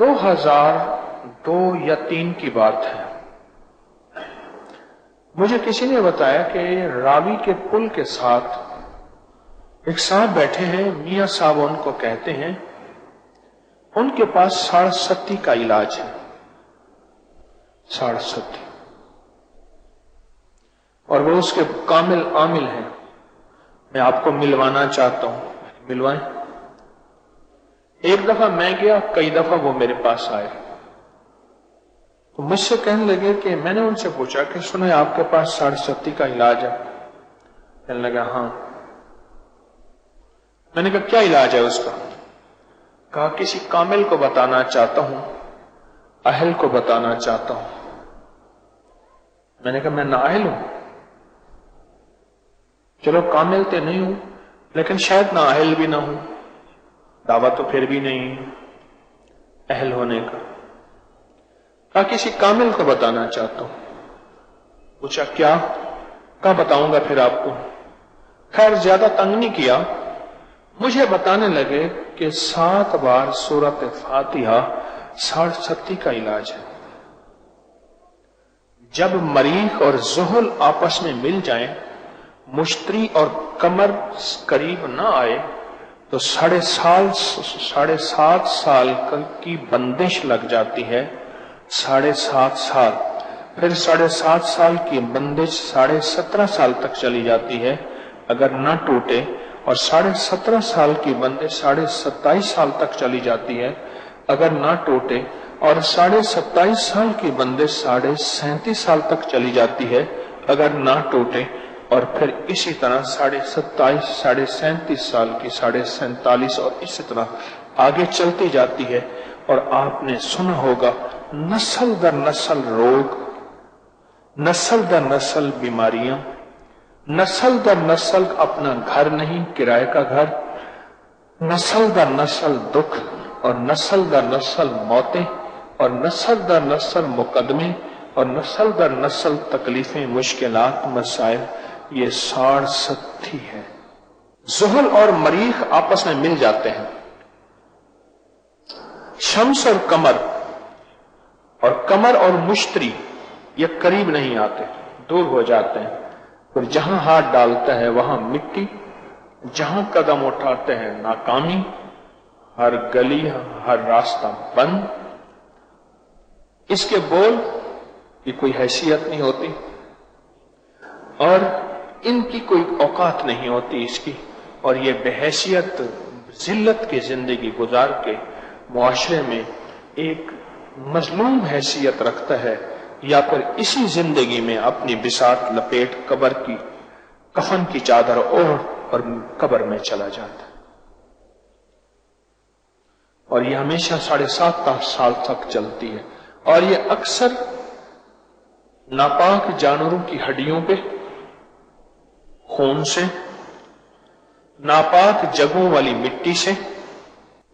2002 या 3 की बात है। मुझे किसी ने बताया कि रावी के पुल के साथ एक साहब बैठे हैं, मियां साहब उनको कहते हैं, उनके पास साढ़सती का इलाज है, साढ़सती, और वो उसके कामिल आमिल हैं। मैं आपको मिलवाना चाहता हूं। मिलवाएं। एक दफा मैं गया, कई दफा वो मेरे पास आए, तो मुझसे कहने लगे कि मैंने उनसे पूछा कि सुना है आपके पास साढ़सती का इलाज है? कहने लगा हाँ। मैंने कहा क्या इलाज है उसका? कहा किसी कामिल को बताना चाहता हूं, अहल को बताना चाहता हूं। मैंने कहा मैं नाअहल हूं, चलो कामिल तो नहीं हूं, लेकिन शायद नाअहल भी ना हूं, दावा तो फिर भी नहीं अहल होने का। कहा किसी कामिल को बताना चाहता हूं। पूछा क्या? कहा बताऊंगा फिर आपको। खैर ज्यादा तंग नहीं किया, मुझे बताने लगे कि 7 बार सूरत फातिहा साढ़सती का इलाज है। जब मरीख और जुहल आपस में मिल जाएं, मुश्तरी और कमर करीब ना आए, तो 7.5 साल की बंदिश लग जाती है। 7.5 साल, फिर 7.5 साल की बंदिश 17.5 साल तक चली जाती है अगर ना टूटे, और 17.5 साल की बंदिश 27.5 साल तक चली जाती है अगर ना टूटे, और 27.5 साल की बंदिश 37.5 साल तक चली जाती है अगर ना टूटे, और फिर इसी तरह 27.5, 37.5 साल की 47.5, और इसी तरह आगे चलती जाती है। और आपने सुना होगा नस्ल दर नस्ल रोग, नस्ल दर नस्ल बीमारियां, नस्ल दर नस्ल अपना घर नहीं किराए का घर, नस्ल दर नस्ल दुख, और नस्ल दर नस्ल मौतें, और नस्ल दर नस्ल मुकदमे, और नस्ल दर नस्ल तकलीफें, मुश्किलात, मसाइल। ये साढ़सती है। जुहल और मरीख आपस में मिल जाते हैं, शम्स और कमर और मुश्तरी ये करीब नहीं आते, दूर हो जाते हैं। फिर जहां हाथ डालता है वहां मिट्टी, जहां कदम उठाते हैं नाकामी, हर गली हर रास्ता बंद। इसके बोल की कोई हैसियत नहीं होती, और इनकी कोई औकात नहीं होती इसकी, और ये बेहैसियत जिल्लत की जिंदगी गुजार के मुआशरे में एक मजलूम हैसियत रखता है, या फिर इसी जिंदगी में अपनी बिसात लपेट कब्र की कफन की चादर ओढ़ और कब्र में चला जाता है। और ये हमेशा 7.5 साल तक चलती है, और ये अक्सर नापाक जानवरों की हड्डियों पे, खून से, नापाक जगहों वाली मिट्टी से,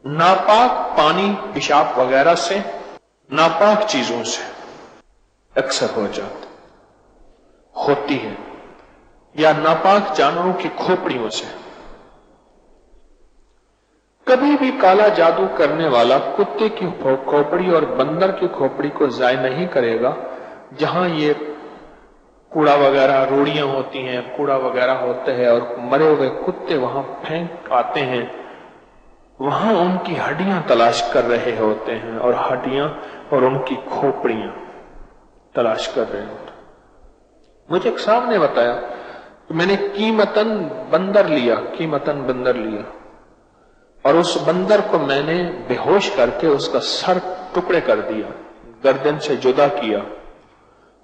नापाक पानी पेशाब वगैरह से, नापाक चीजों से अक्सर होती है, या नापाक जानवरों की खोपड़ियों से। कभी भी काला जादू करने वाला कुत्ते की खोपड़ी और बंदर की खोपड़ी को जाय नहीं करेगा जहां ये कूड़ा वगैरह, रोड़ियां होती हैं, कूड़ा वगैरह होते हैं, और मरे हुए कुत्ते वहां फेंक आते हैं, वहां उनकी हड्डियां तलाश कर रहे होते हैं, और हड्डियां और उनकी खोपड़ियां तलाश कर रहे होते हैं। मुझे एक साहब ने बताया कि मैंने कीमतन बंदर लिया, और उस बंदर को मैंने बेहोश करके उसका सर टुकड़े कर दिया, गर्दन से जुदा किया।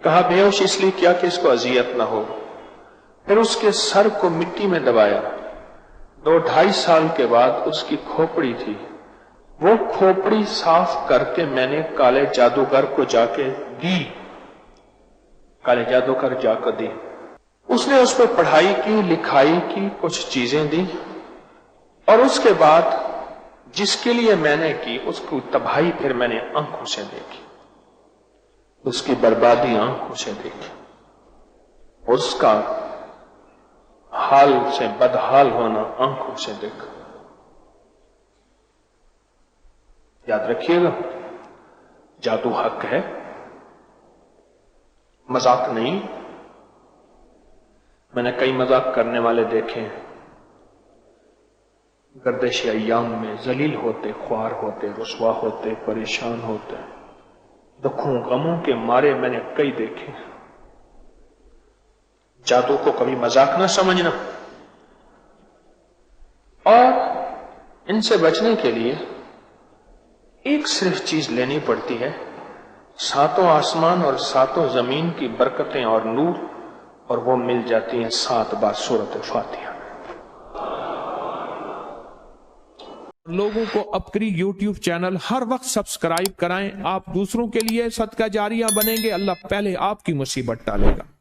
कहा बेहोश इसलिए किया कि इसको अजियत ना हो। फिर उसके सर को मिट्टी में दबाया। 2-2.5 साल के बाद उसकी खोपड़ी थी, वो खोपड़ी साफ करके मैंने काले जादूगर को जाके दी, काले जादूगर जाकर दी। उसने उस पर पढ़ाई की, लिखाई की, कुछ चीजें दी, और उसके बाद जिसके लिए मैंने की उसको तबाही फिर मैंने आंखों से देखी, उसकी बर्बादी आंखों से देखी, उसका हाल से बदहाल होना आंखों से देखा। याद रखिएगा, जादू हक है, मजाक नहीं। मैंने कई मजाक करने वाले देखे हैं, गर्दिश अय्याम में जलील होते, ख्वार होते, रुसवा होते, परेशान होते, दुखों गमों के मारे मैंने कई देखे। जादू को कभी मजाक ना समझना। और इनसे बचने के लिए एक सिर्फ चीज लेनी पड़ती है, सातों आसमान और सातों जमीन की बरकतें और नूर, और वो मिल जाती हैं 7 बार सूरत फातिहा। लोगों को अपनी YouTube चैनल हर वक्त सब्सक्राइब कराएं। आप दूसरों के लिए सदका जारिया बनेंगे, अल्लाह पहले आपकी मुसीबत टालेगा।